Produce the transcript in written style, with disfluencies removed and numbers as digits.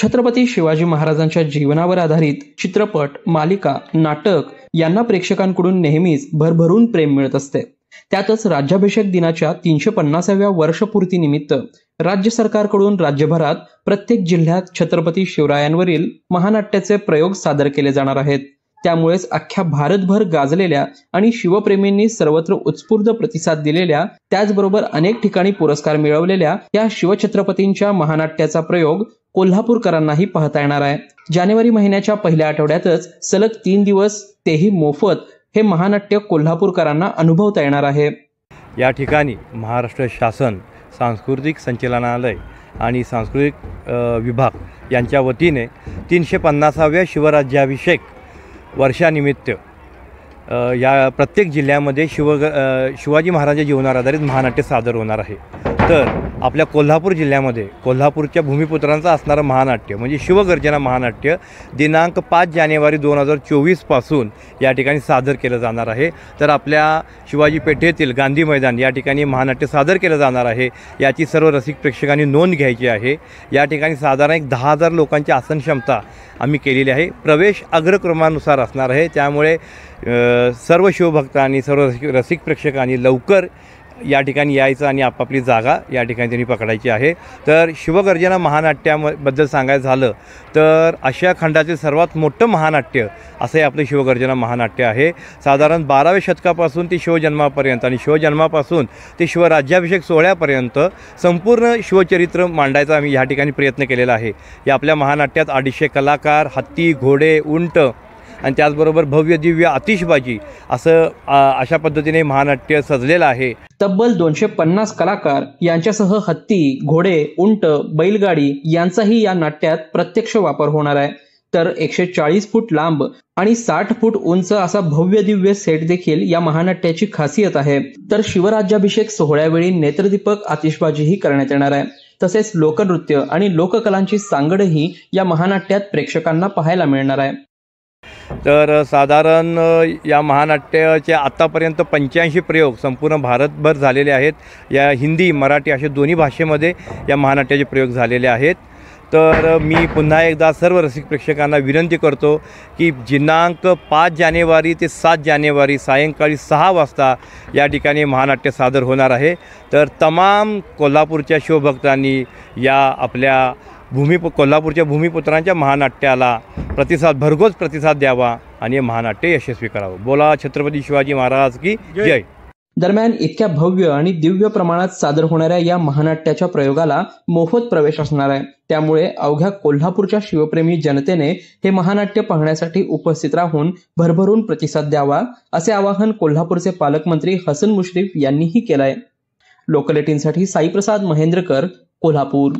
छत्रपती शिवाजी महाराजांच्या जीवनावर आधारित चित्रपट, मालिका, नाटक यांना प्रेक्षकांकडून नेहमीच भरभरून प्रेम मिळत असते। त्यातच राज्याभिषेक दिनाच्या 350व्या वर्षपूर्तीनिमित्त राज्य सरकारकडून राज्यभरात प्रत्येक जिल्ह्यात छत्रपती शिवरायांवरील महानाट्याचे प्रयोग सादर केले जाणार आहेत। त्यामुळेच अख्ख्या भारतभर गाजलेल्या आणि शिवप्रेमींनी सर्वत्र उत्स्फूर्त प्रतिसाद दिलेल्या, त्याचबरोबर अनेक ठिकाणी पुरस्कार मिळवलेल्या या शिवछत्रपतींच्या महानाट्याचा प्रयोग कोल्हापूरकरांनाही पाहता येणार आहे। जानेवारी महिन्याच्या पहिल्या आठवड्यातच सलग 3 दिवस, तेही मोफत, हे महानाट्य कोल्हापूरकरांना अनुभवता येणार आहे। या ठिकाणी महाराष्ट्र शासन सांस्कृतिक संचालनालय आणि सांस्कृतिक विभाग यांच्या वतीने 350व्या शिवराज्याभिषेक वर्षानिमित्त या प्रत्येक जिल्ह्यामध्ये शिवाजी महाराजांच्या जीवनावर आधारित महानाट्य सादर होणार आहे। तर आपल्या कोल्हापूर जिल्ह्यामध्ये कोल्हापूरच्या भूमिपुत्रांचं असणारं महानाट्य म्हणजे शिवगर्जना महानाट्य दिनांक 5 जानेवारी 2024 पासून या ठिकाणी सादर केलं जाणार आहे। तर आपल्या शिवाजी पेठेतील गांधी मैदान या ठिकाणी महानाट्य सादर केलं जाणार आहे। याची सर्व रसिक प्रेक्षकांनी नोंद घ्यायची आहे। या ठिकाणी साधारण एक 10,000 लोकांची आसन क्षमता आम्ही केलेली आहे। प्रवेश अग्रक्रमानुसार असणार आहे। त्यामुळे सर्व शिवभक्तांनी, सर्व रसिक प्रेक्षकांनी लवकर या ठिकाणी यायचं आणि आपापली जागा या ठिकाणी त्यांनी पकडायची आहे। तर शिवगर्जना महानाट्याबद्दल सांगायचं झालं तर आशिया खंडातील सर्वात मोठं महानाट्य असं हे आपलं शिवगर्जना महानाट्य आहे। साधारण 12व्या शतकापासून ते शिवजन्मापर्यंत आणि शिवजन्मापासून ते शिवराज्याभिषेक सोहळ्यापर्यंत संपूर्ण शिवचरित्र मांडायचा आम्ही या ठिकाणी प्रयत्न केलेला आहे। या आपल्या महानाट्यात 250 कलाकार, हत्ती, घोडे, उंट आणि त्याचबरोबर भव्य दिव्य आतिषबाजी असं अशा पद्धतीने महानाट्य सजलेलं आहे। तब्बल 250 कलाकार यांच्यासह हत्ती, घोडे, उंट, बैलगाडी यांचाही या नाट्यात प्रत्यक्ष वापर होणार आहे। तर 140 फूट लांब आणि 60 फूट उंच असा भव्य दिव्य सेट देखील या महानाट्याची खासियत आहे। तर शिवराज्याभिषेक सोहळ्यावेळी नेत्रदीपक आतिषबाजीही करण्यात येणार आहे। तसेच लोकनृत्य आणि लोककलांची सांगडही या महानाट्यात प्रेक्षकांना पाहायला मिळणार आहे। तर साधारण या महानाट्याचे आतापर्यंत 85 प्रयोग संपूर्ण भारतभर झालेले आहेत। या हिंदी, मराठी अशा दोन्ही भाषेमध्ये या महानाट्याचे प्रयोग झालेले आहेत। तर मी पुन्हा एकदा सर्व रसिक प्रेक्षकांना विनंती करतो की दिनांक 5 जानेवारी ते 7 जानेवारी सायंकाळी 6 वाजता या ठिकाणी महानाट्य सादर होणार आहे। तर तमाम कोल्हापूरच्या शिवभक्तांनी या आपल्या कोल्हापूरच्या भूमिपुत्रांच्या महानाट्याला भरघोस प्रतिसाद द्यावा आणि हे महानाट्य यशस्वी करावं। बोला छत्रपती शिवाजी महाराज की जय। दरम्यान इतक्या भव्य आणि दिव्य प्रमाणात सादर होणाऱ्या या महानाट्याच्या प्रयोगाला मोफत प्रवेश असणार आहे। त्यामुळे अवघ्या कोल्हापूरच्या शिवप्रेमी जनतेने हे महानाट्य पाहण्यासाठी उपस्थित राहून भरभरून प्रतिसाद द्यावा, असे आवाहन कोल्हापूरचे पालकमंत्री हसन मुश्रीफ यांनीही केलंय। लोकल 18साठी साईप्रसाद महेंद्रकर, कोल्हापूर।